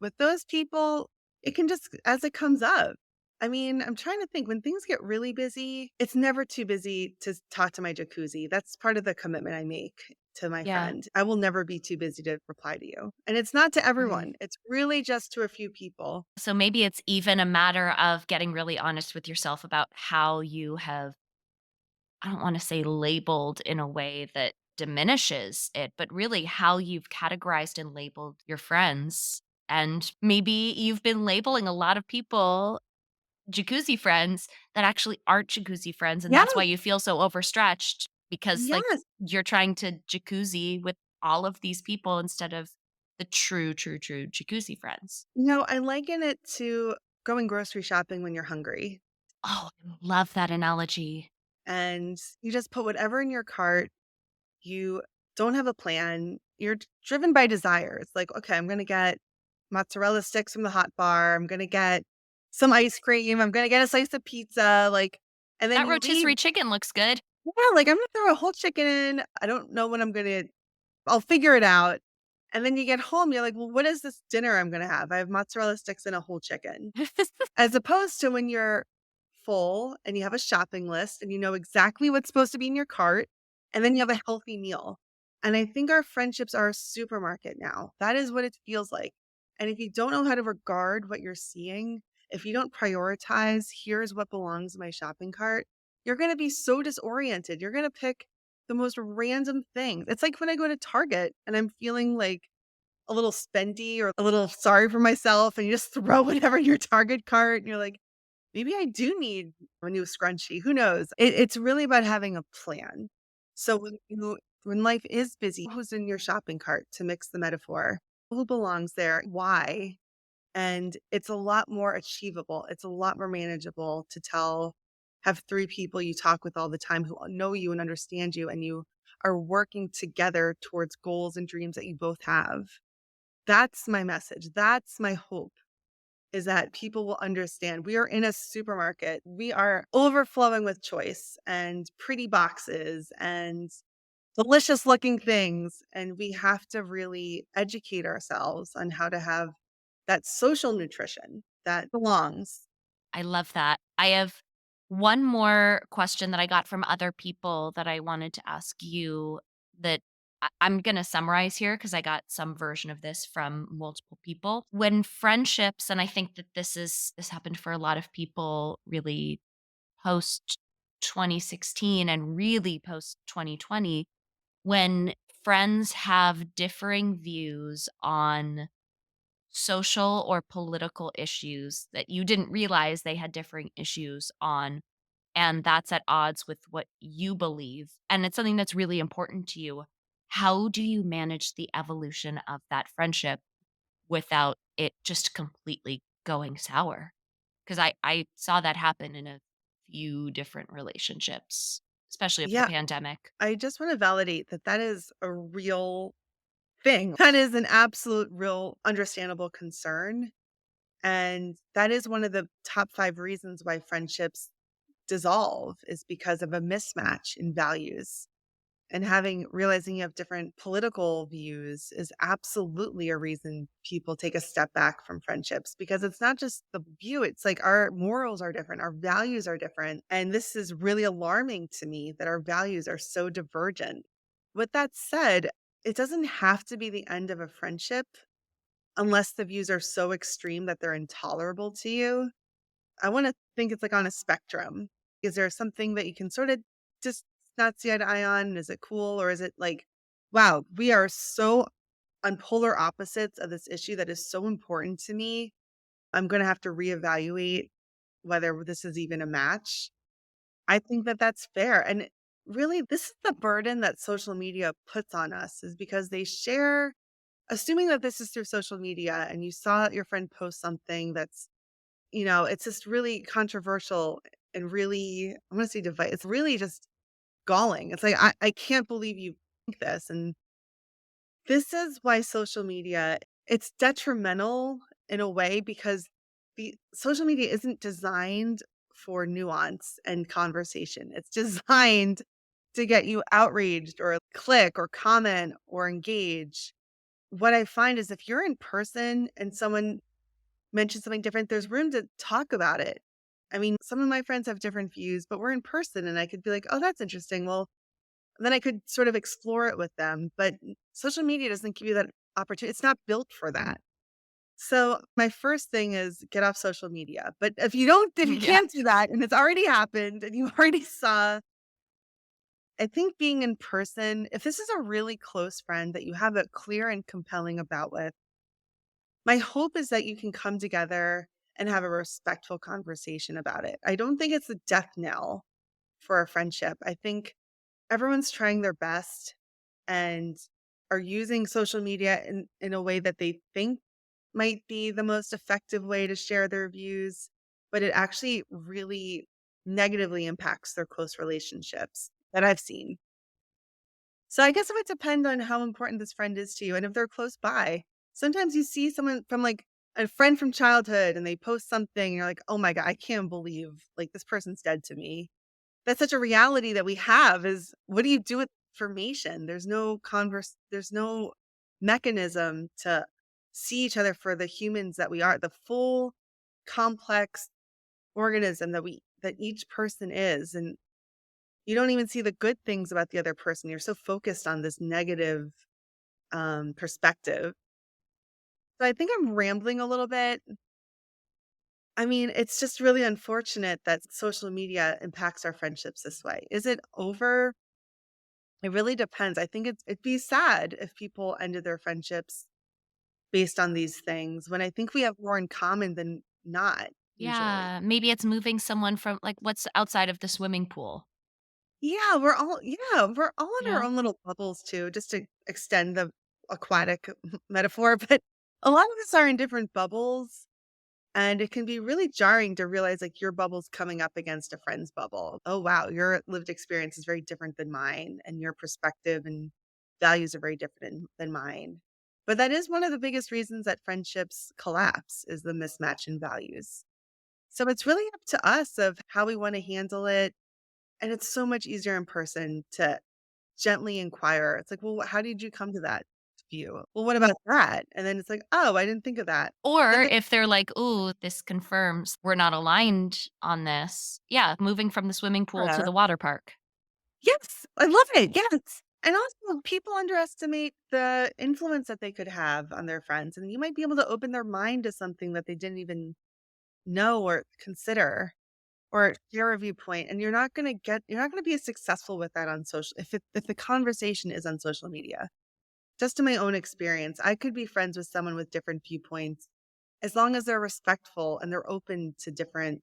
With those people, it can just as it comes up. I mean, I'm trying to think when things get really busy, it's never too busy to talk to my jacuzzi. That's part of the commitment I make to my Yeah. friend. I will never be too busy to reply to you. And it's not to Right. everyone. It's really just to a few people. So maybe it's even a matter of getting really honest with yourself about how you have, I don't want to say labeled in a way that diminishes it, but really how you've categorized and labeled your friends. And maybe you've been labeling a lot of people jacuzzi friends that actually aren't jacuzzi friends. And Yes, that's why you feel so overstretched because, like, yes. you're trying to jacuzzi with all of these people instead of the true jacuzzi friends. I liken it to going grocery shopping when you're hungry. Oh, I love that analogy. And you just put whatever in your cart. You don't have a plan. You're driven by desire. It's like, okay, I'm going to get mozzarella sticks from the hot bar. I'm going to get some ice cream. I'm going to get a slice of pizza. Like, and then That you leave. rotisserie chicken looks good. Yeah, like I'm going to throw a whole chicken in. I don't know when I'm going to, I'll figure it out. And then you get home, you're like, well, what is this dinner I'm going to have? I have mozzarella sticks and a whole chicken. As opposed to when you're full and you have a shopping list and you know exactly what's supposed to be in your cart, and then you have a healthy meal. And I think our friendships are a supermarket now. That is what it feels like. And if you don't know how to regard what you're seeing, if you don't prioritize, here's what belongs in my shopping cart, you're going to be so disoriented. You're going to pick the most random things. It's like when I go to Target and I'm feeling like a little spendy or a little sorry for myself, and you just throw whatever in your Target cart, and you're like, maybe I do need a new scrunchie. Who knows? It's really about having a plan. So when life is busy, who's in your shopping cart to mix the metaphor? Who belongs there? Why? And it's a lot more achievable. It's a lot more manageable to have three people you talk with all the time who know you and understand you, and you are working together towards goals and dreams that you both have. That's my message. That's my hope is that people will understand we are in a supermarket. We are overflowing with choice and pretty boxes and delicious looking things. And we have to really educate ourselves on how to have that social nutrition that belongs. I love that. I have one more question that I got from other people that I wanted to ask you that I'm going to summarize here because I got some version of this from multiple people. When friendships, and I think that this happened for a lot of people really post 2016 and really post 2020, when friends have differing views on social or political issues that you didn't realize they had differing issues on, and that's at odds with what you believe, and it's something that's really important to you. How do you manage the evolution of that friendship without it just completely going sour? Because I saw that happen in a few different relationships, especially over the Yeah, pandemic. I just want to validate that that is a real thing. That is an absolute, real, understandable concern. And that is one of the top 5 reasons why friendships dissolve is because of a mismatch in values. And realizing you have different political views is absolutely a reason people take a step back from friendships because it's not just the view, it's like our morals are different, our values are different. And this is really alarming to me that our values are so divergent. With that said, it doesn't have to be the end of a friendship unless the views are so extreme that they're intolerable to you. I wanna think it's like on a spectrum. Is there something that you can sort of just not see eye to eye on? Is it cool? Or is it like, wow, we are so on polar opposites of this issue that is so important to me. I'm gonna have to reevaluate whether this is even a match. I think that that's fair. And really, this is the burden that social media puts on us is because they share, assuming that this is through social media and you saw your friend post something that's, it's just really controversial and really, I want to say divide. It's really just galling. It's like, I can't believe you think this. And this is why social media, it's detrimental in a way because the social media isn't designed for nuance and conversation. It's designed to get you outraged or click or comment or engage. What I find is if you're in person and someone mention something different, there's room to talk about it. I mean, some of my friends have different views, but we're in person and I could be like, "Oh, that's interesting." Well, then I could sort of explore it with them, but social media doesn't give you that opportunity. It's not built for that. So, my first thing is get off social media. But if you Yeah. can't do that and it's already happened and you already saw, I think being in person, if this is a really close friend that you have a clear and compelling about with, my hope is that you can come together and have a respectful conversation about it. I don't think it's a death knell for a friendship. I think everyone's trying their best and are using social media in a way that they think might be the most effective way to share their views, but it actually really negatively impacts their close relationships that I've seen. So I guess it would depend on how important this friend is to you and if they're close by. Sometimes you see someone from like a friend from childhood and they post something and you're like, "Oh my god, I can't believe like this person's dead to me." That's such a reality that we have is what do you do with information? There's no mechanism to see each other for the humans that we are, the full complex organism that each person is. And you don't even see the good things about the other person. You're so focused on this negative perspective. So I think I'm rambling a little bit. I mean, it's just really unfortunate that social media impacts our friendships this way. Is it over? It really depends. I think it'd be sad if people ended their friendships based on these things when I think we have more in common than not usually. Yeah, maybe it's moving someone from like, what's outside of the swimming pool, We're all you in our know? own little bubbles too, just to extend the aquatic metaphor, but a lot of us are in different bubbles. And it can be really jarring to realize like your bubble's coming up against a friend's bubble. Oh, wow. Your lived experience is very different than mine, and your perspective and values are very different than mine. But that is one of the biggest reasons that friendships collapse is the mismatch in values. So it's really up to us of how we want to handle it. And it's so much easier in person to gently inquire. It's like, well, how did you come to that view? Well, what about that? And then it's like, oh, I didn't think of that. Or Then the if they're like, "Ooh, this confirms we're not aligned on this." Yeah, moving from the swimming pool to the water park. Yes, I love it, yes. And also, people underestimate the influence that they could have on their friends, and you might be able to open their mind to something that they didn't even know or consider or share a viewpoint, and you're not gonna be as successful with that on social if the conversation is on social media. Just in my own experience, I could be friends with someone with different viewpoints as long as they're respectful and they're open to different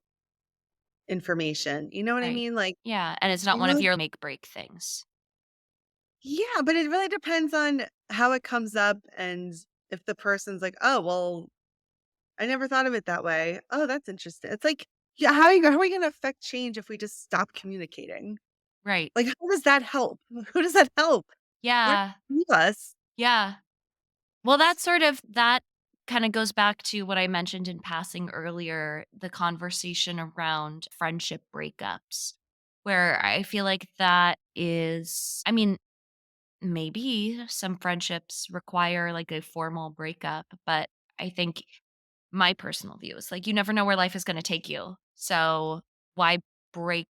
information, you know what I Right. mean? Like, Yeah, and it's not I one of really your make break things. Yeah, but it really depends on how it comes up and if the person's like, "Oh, well, I never thought of it that way. Oh, that's interesting." It's like, yeah, how are we gonna affect change if we just stop communicating? Right. Like, how does that help? Who does that help? What Yeah. leave us? Yeah. Well, that kind of goes back to what I mentioned in passing earlier, the conversation around friendship breakups, where I feel like that is, I mean, maybe some friendships require like a formal breakup, but I think my personal view is like you never know where life is going to take you. So why break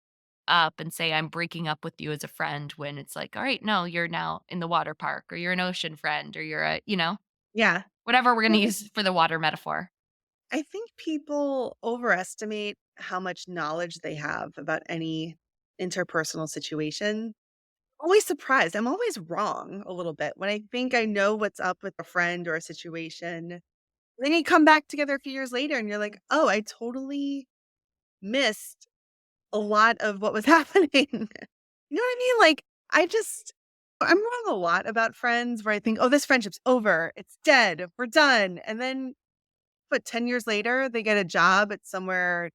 up and say I'm breaking up with you as a friend when it's like, all right, no, you're now in the water park or you're an ocean friend or you're a, Yeah. whatever we're going to Well, use for the water metaphor. I think people overestimate how much knowledge they have about any interpersonal situation. Always surprised. I'm always wrong a little bit when I think I know what's up with a friend or a situation. Then you come back together a few years later and you're like, "Oh, I totally missed a lot of what was happening." You know what I mean? Like, I'm wrong a lot about friends where I think, "Oh, this friendship's over. It's dead. We're done." And then, but 10 years later, they get a job at somewhere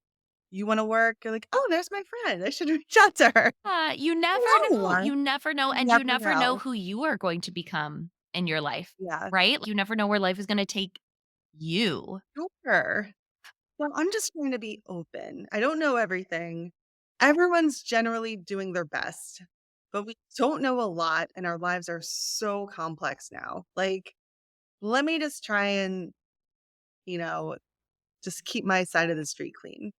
you wanna work. You're like, "Oh, there's my friend. I should reach out to her." You never know. No. You never know. You And you never never know know. who you are going to become in your life, Yeah. right? You never know where life is going to take you. Sure. Well, I'm just trying to be open. I don't know everything. Everyone's generally doing their best, but we don't know a lot, and our lives are so complex now. Like, let me just try and, you know, just keep my side of the street clean.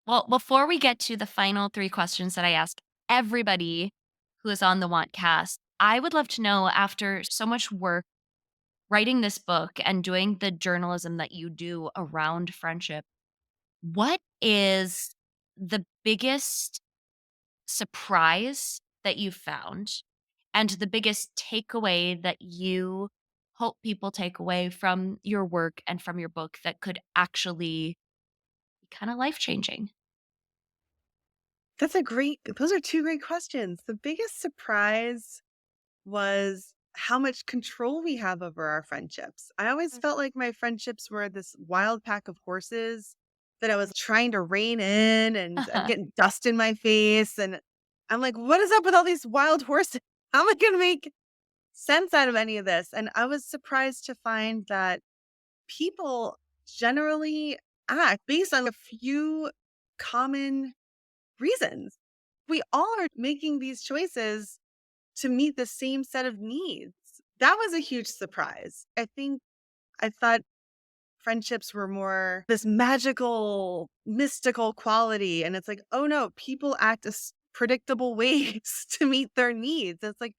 Well, before we get to the final three questions that I ask everybody who is on the Want cast, I would love to know after so much work writing this book and doing the journalism that you do around friendship, what is the biggest surprise that you found and the biggest takeaway that you hope people take away from your work and from your book that could actually be kind of life changing? Those are two great questions. The biggest surprise was how much control we have over our friendships. I always felt like my friendships were this wild pack of horses that I was trying to rein in, and I'm getting dust in my face. And I'm like, what is up with all these wild horses? How am I going to make sense out of any of this? And I was surprised to find that people generally act based on a few common reasons. We all are making these choices to meet the same set of needs. That was a huge surprise. I thought friendships were more this magical, mystical quality. And it's like, oh no, people act as predictable ways to meet their needs. It's like,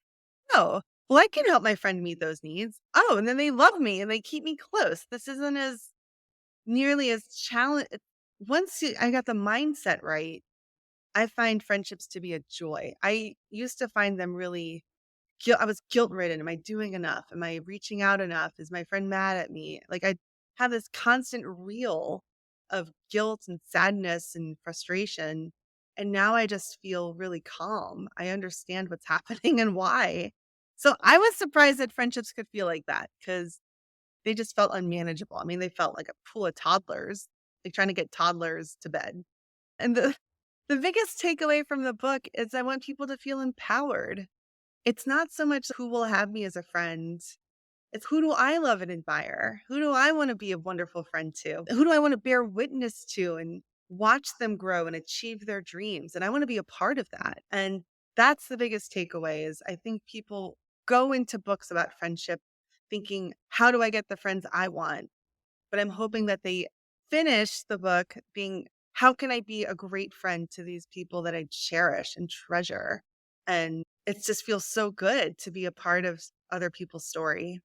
oh, well, I can help my friend meet those needs. Oh, and then they love me and they keep me close. This isn't as nearly as challenge. I got the mindset right, I find friendships to be a joy. I used to find them really I was guilt ridden. Am I doing enough? Am I reaching out enough? Is my friend mad at me? Like I have this constant reel of guilt and sadness and frustration. And now I just feel really calm. I understand what's happening and why. So I was surprised that friendships could feel like that because they just felt unmanageable. I mean, they felt like a pool of toddlers, like trying to get toddlers to bed. And the biggest takeaway from the book is I want people to feel empowered. It's not so much who will have me as a friend. It's who do I love and admire? Who do I want to be a wonderful friend to? Who do I want to bear witness to and watch them grow and achieve their dreams? And I want to be a part of that. And that's the biggest takeaway is I think people go into books about friendship thinking, how do I get the friends I want? But I'm hoping that they finish the book being, how can I be a great friend to these people that I cherish and treasure? And it just feels so good to be a part of other people's story.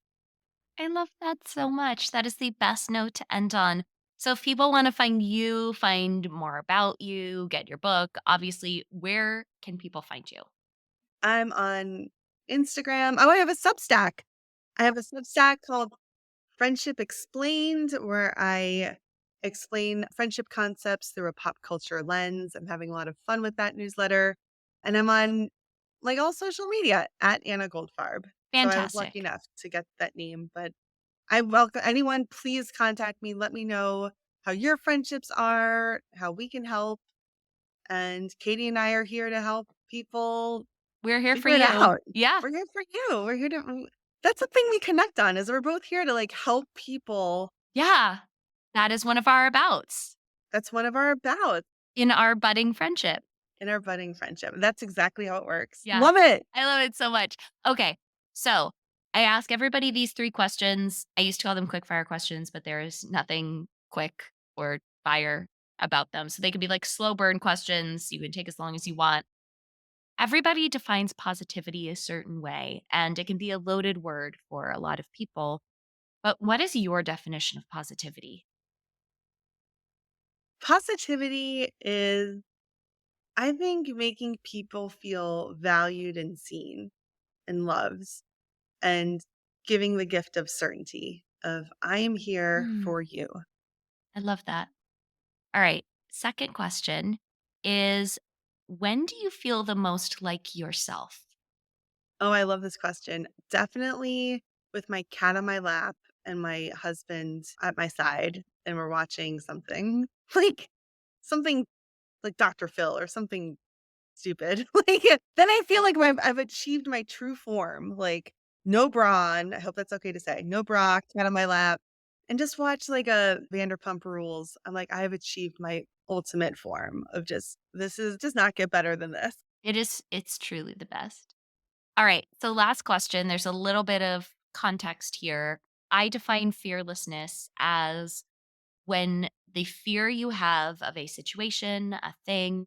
I love that so much. That is the best note to end on. So, if people want to find you, find more about you, get your book, obviously, where can people find you? I'm on Instagram. Oh, I have a Substack. I have a Substack called Friendship Explained, where I explain friendship concepts through a pop culture lens. I'm having a lot of fun with that newsletter. And I'm on like all social media at Anna Goldfarb. So I was lucky Fantastic. enough to get that name, but I welcome anyone, please contact me. Let me know how your friendships are, how we can help. And Katie and I are here to help people We're here for figure it you. out. Yeah. We're here for you. We're here to that's the thing we connect on is we're both here to like help people. Yeah. That is one of our abouts That's one of our about in our budding friendship. in our budding friendship. That's exactly how it works. Yeah. Love it. I love it so much. Okay. So I ask everybody these 3 questions. I used to call them quick fire questions, but there is nothing quick or fire about them. So they could be like slow burn questions. You can take as long as you want. Everybody defines positivity a certain way, and it can be a loaded word for a lot of people. But what is your definition of positivity? Positivity is, I think, making people feel valued and seen and loved and giving the gift of certainty of I am here Mm, for you. I love that. All right. Second question is, when do you feel the most like yourself? Oh, I love this question. Definitely with my cat on my lap and my husband at my side, and we're watching something like something like Dr. Phil or something stupid. Like, then I feel like I've achieved my true form. Like, no bra on. I hope that's okay to say. No bra, cat on my lap, and just watch like a Vanderpump Rules. I'm like, I have achieved my ultimate form of just this is does not get better than this. It's truly the best. All right. So, last question. There's a little bit of context here. I define fearlessness as when the fear you have of a situation, a thing,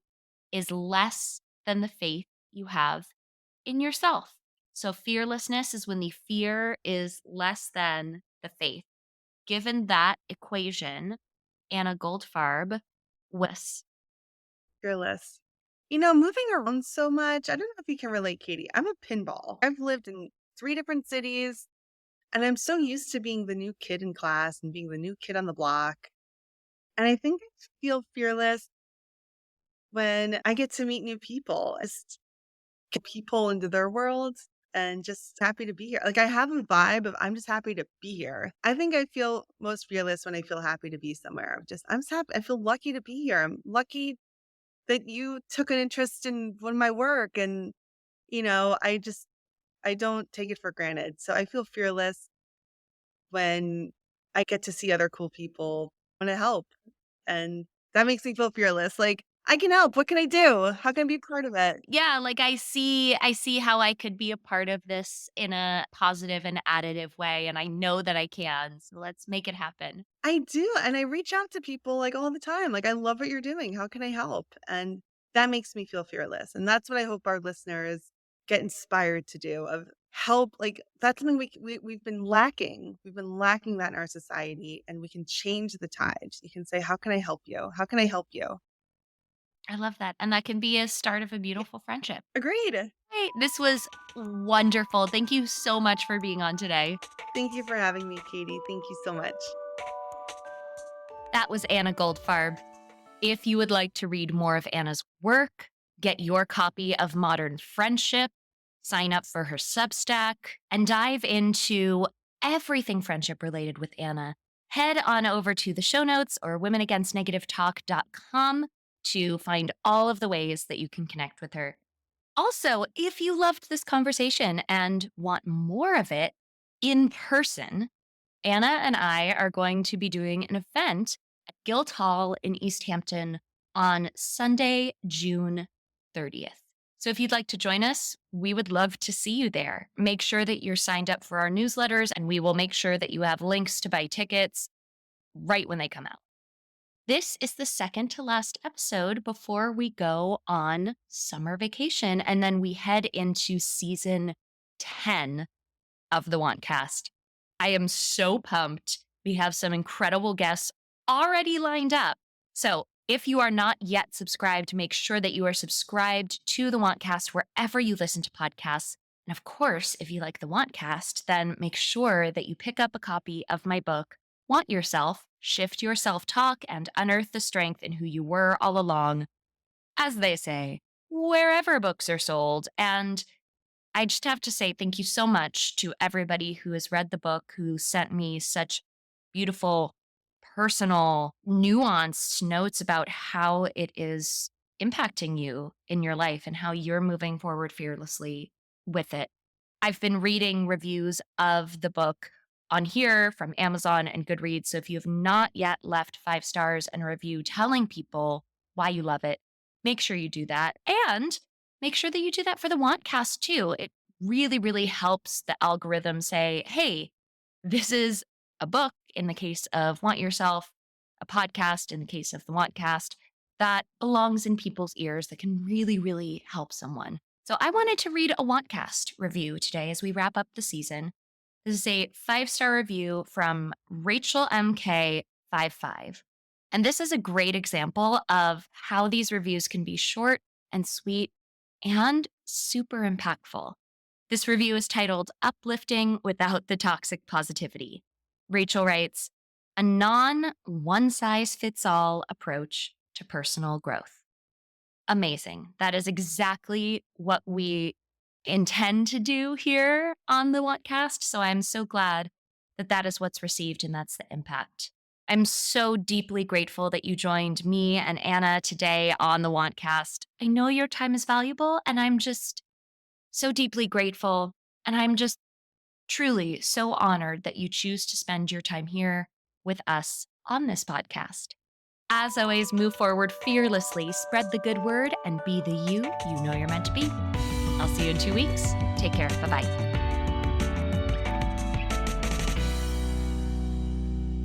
is less than the faith you have in yourself. So, fearlessness is when the fear is less than the faith. Given that equation, Anna Goldfarb was Fearless. Moving around so much, I don't know if you can relate, Katie. I'm a pinball. I've lived in 3 different cities, and I'm so used to being the new kid in class and being the new kid on the block. And I think I feel fearless when I get to meet new people, just get people into their world and just happy to be here. Like I have a vibe of I'm just happy to be here. I think I feel most fearless when I feel happy to be somewhere. I'm just happy. I feel lucky to be here. I'm lucky that you took an interest in one of my work and I don't take it for granted. So I feel fearless when I get to see other cool people want to help. And that makes me feel fearless. Like, I can help. What can I do? How can I be part of it? yeah, like I see how I could be a part of this in a positive and additive way, and I know that I can. So let's make it happen. I do. And I reach out to people like all the time. Like, I love what you're doing. How can I help? And that makes me feel fearless. And that's what I hope our listeners get inspired to do of help. Like, that's something we've been lacking. We've been lacking that in our society. And we can change the tide. You can say, how can I help you? How can I help you? I love that. And that can be a start of a beautiful friendship. Agreed. Hey, this was wonderful. Thank you so much for being on today. Thank you for having me, Katie. Thank you so much. That was Anna Goldfarb. If you would like to read more of Anna's work, get your copy of Modern Friendship, sign up for her Substack, and dive into everything friendship related with Anna, head on over to the show notes or womenagainstnegativetalk.com to find all of the ways that you can connect with her. Also, if you loved this conversation and want more of it in person, Anna and I are going to be doing an event at Guildhall in East Hampton on Sunday, June 30th. So if you'd like to join us, we would love to see you there. Make sure that you're signed up for our newsletters, and we will make sure that you have links to buy tickets right when they come out. This is the second to last episode before we go on summer vacation, and then we head into season 10 of the Wantcast. I am so pumped. We have some incredible guests already lined up. So if you are not yet subscribed, make sure that you are subscribed to the Wantcast wherever you listen to podcasts. And of course, if you like the Wantcast, then make sure that you pick up a copy of my book, Want Yourself, Shift Your Self Talk, and Unearth the Strength in Who You Were All Along. As they say, wherever books are sold. And I just have to say thank you so much to everybody who has read the book, who sent me such beautiful, personal, nuanced notes about how it is impacting you in your life and how you're moving forward fearlessly with it. I've been reading reviews of the book on here from Amazon and Goodreads. So if you have not yet left 5 stars and a review telling people why you love it, make sure you do that. And make sure that you do that for the Wantcast too. It really, really helps the algorithm say, hey, this is a book in the case of Want Yourself, a podcast in the case of the Wantcast that belongs in people's ears that can really, really help someone. So I wanted to read a Wantcast review today as we wrap up the season. This is a 5 star review from Rachel MK55. And this is a great example of how these reviews can be short and sweet and super impactful. This review is titled Uplifting Without the Toxic Positivity. Rachel writes, a non one size fits all approach to personal growth. Amazing. That is exactly what we intend to do here on the Whatcast. So I'm so glad that that is what's received and that's the impact. I'm so deeply grateful that you joined me and Anna today on the Wantcast. I know your time is valuable and I'm just so deeply grateful. And I'm just truly so honored that you choose to spend your time here with us on this podcast. As always, move forward fearlessly, spread the good word, and be the you know you're meant to be. I'll see you in 2 weeks. Take care. Bye bye.